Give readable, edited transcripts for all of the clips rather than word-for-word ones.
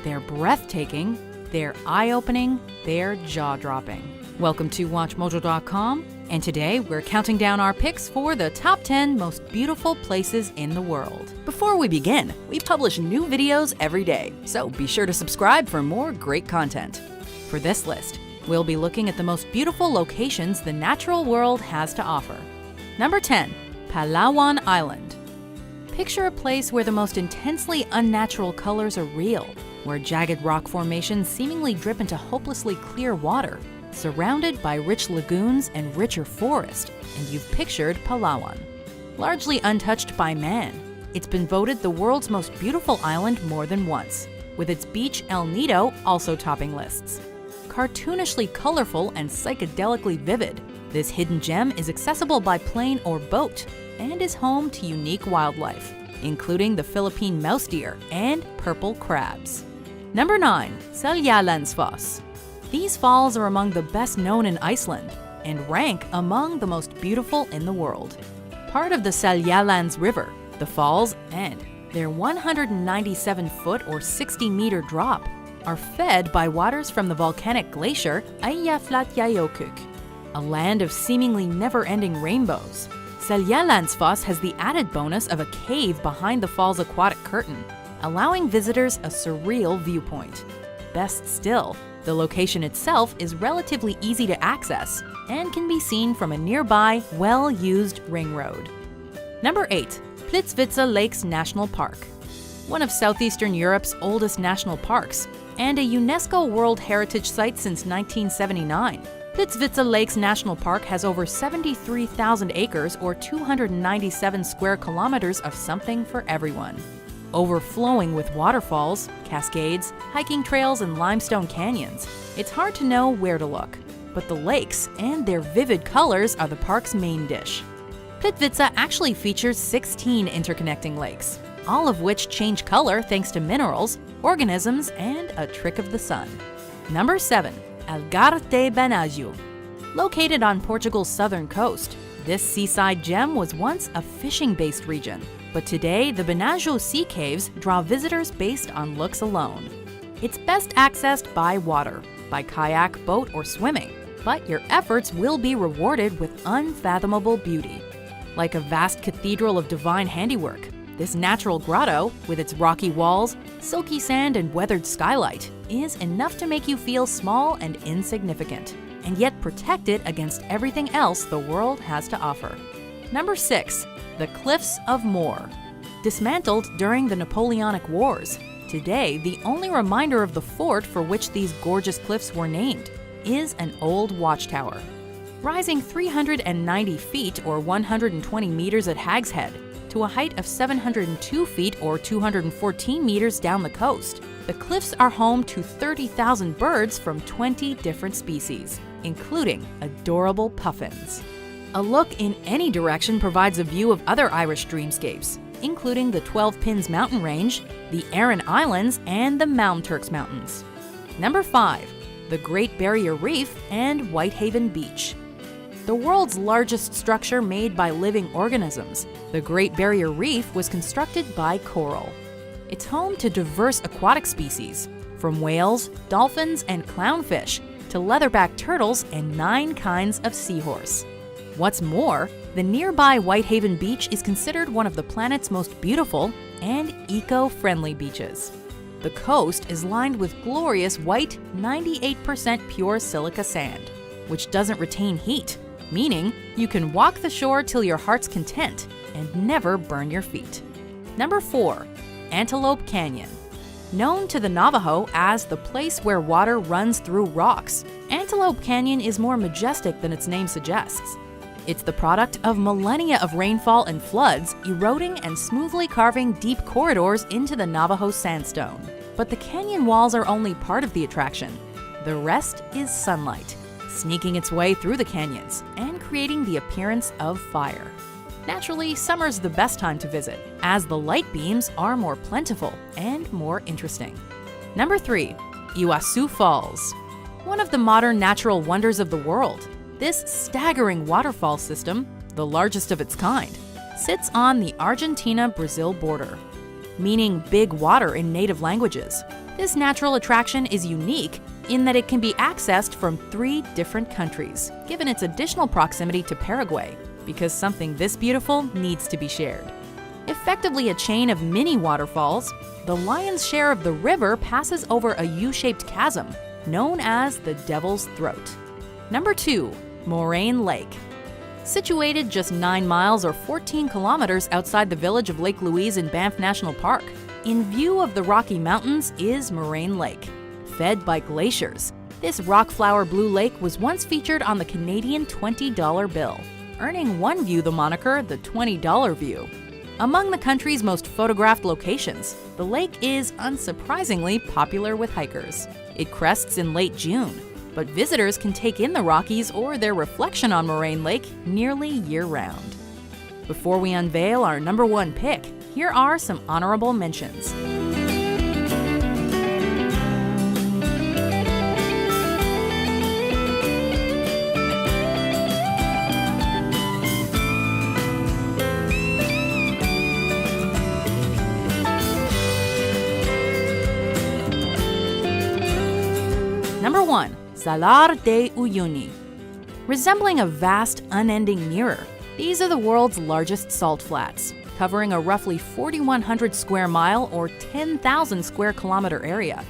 They're breathtaking, they're eye-opening, they're jaw-dropping. Welcome to WatchMojo.com, and today we're counting down our picks for the top 10 most beautiful places in the world. Before we begin, we publish new videos every day, so be sure to subscribe for more great content. For this list, we'll be looking at the most beautiful locations the natural world has to offer. Number 10, Palawan Island. Picture a place where the most intensely unnatural colors are real, where jagged rock formations seemingly drip into hopelessly clear water, surrounded by rich lagoons and richer forest, and you've pictured Palawan. Largely untouched by man, it's been voted the world's most beautiful island more than once, with its beach El Nido also topping lists. Cartoonishly colorful and psychedelically vivid, this hidden gem is accessible by plane or boat and is home to unique wildlife, including the Philippine mouse deer and purple crabs. Number 9. Seljalandsfoss. These falls are among the best known in Iceland and rank among the most beautiful in the world. Part of the Seljalands River, the falls and their 197-foot or 60-meter drop are fed by waters from the volcanic glacier Eyjafjallajökull, a land of seemingly never-ending rainbows. Seljalandsfoss has the added bonus of a cave behind the fall's aquatic curtain, allowing visitors a surreal viewpoint. Best still, the location itself is relatively easy to access and can be seen from a nearby, well-used ring road. Number 8. Plitvice Lakes National Park. One of southeastern Europe's oldest national parks and a UNESCO World Heritage Site since 1979. Plitvice Lakes National Park has over 73,000 acres or 297 square kilometers of something for everyone. Overflowing with waterfalls, cascades, hiking trails, and limestone canyons, it's hard to know where to look, but the lakes and their vivid colors are the park's main dish. Plitvice actually features 16 interconnecting lakes, all of which change color thanks to minerals, organisms, and a trick of the sun. Number 7. Algarve de Benajú. Located on Portugal's southern coast, this seaside gem was once a fishing-based region, but today the Benajú Sea Caves draw visitors based on looks alone. It's best accessed by water, by kayak, boat, or swimming, but your efforts will be rewarded with unfathomable beauty. Like a vast cathedral of divine handiwork, this natural grotto, with its rocky walls, silky sand, and weathered skylight, is enough to make you feel small and insignificant, and yet protected against everything else the world has to offer. Number 6. The Cliffs of Moher. Dismantled during the Napoleonic Wars, today the only reminder of the fort for which these gorgeous cliffs were named is an old watchtower. Rising 390 feet or 120 meters at Hag's Head to a height of 702 feet or 214 meters down the coast, the cliffs are home to 30,000 birds from 20 different species, including adorable puffins. A look in any direction provides a view of other Irish dreamscapes, including the 12 Pins mountain range, the Aran Islands, and the Malmturks Mountains. Number 5. The Great Barrier Reef and Whitehaven Beach. The world's largest structure made by living organisms, the Great Barrier Reef was constructed by coral. It's home to diverse aquatic species, from whales, dolphins, and clownfish, to leatherback turtles and 9 kinds of seahorse. What's more, the nearby Whitehaven Beach is considered one of the planet's most beautiful and eco-friendly beaches. The coast is lined with glorious white, 98% pure silica sand, which doesn't retain heat, meaning you can walk the shore till your heart's content and never burn your feet. Number 4. Antelope Canyon. Known to the Navajo as the place where water runs through rocks, Antelope Canyon is more majestic than its name suggests. It's the product of millennia of rainfall and floods eroding and smoothly carving deep corridors into the Navajo sandstone. But the canyon walls are only part of the attraction. The rest is sunlight, sneaking its way through the canyons and creating the appearance of fire. Naturally, summer's the best time to visit, as the light beams are more plentiful and more interesting. Number 3. Iguazu Falls. One of the modern natural wonders of the world, this staggering waterfall system, the largest of its kind, sits on the Argentina-Brazil border. Meaning big water in native languages, This natural attraction is unique in that it can be accessed from 3 different countries, given its additional proximity to Paraguay, because something this beautiful needs to be shared. Effectively a chain of mini waterfalls, the lion's share of the river passes over a U-shaped chasm, known as the Devil's Throat. Number 2. Moraine Lake. Situated just 9 miles or 14 kilometers outside the village of Lake Louise in Banff National Park, in view of the Rocky Mountains is Moraine Lake. Fed by glaciers, this rock-flower blue lake was once featured on the Canadian $20 bill, earning one view the moniker the $20 view. Among the country's most photographed locations, the lake is unsurprisingly popular with hikers. It crests in late June, but visitors can take in the Rockies or their reflection on Moraine Lake nearly year-round. Before we unveil our number 1 pick, here are some honorable mentions. Number 1. Salar de Uyuni. Resembling a vast, unending mirror, these are the world's largest salt flats, covering a roughly 4,100 square mile or 10,000 square kilometer area.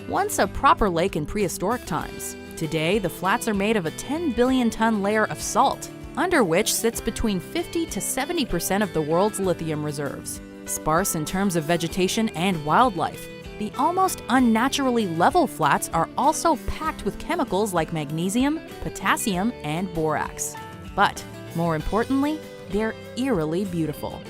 Once a proper lake in prehistoric times, today the flats are made of a 10 billion ton layer of salt, under which sits between 50 to 70% of the world's lithium reserves. Sparse in terms of vegetation and wildlife, the almost unnaturally level flats are also packed with chemicals like magnesium, potassium, and borax. But more importantly, they're eerily beautiful.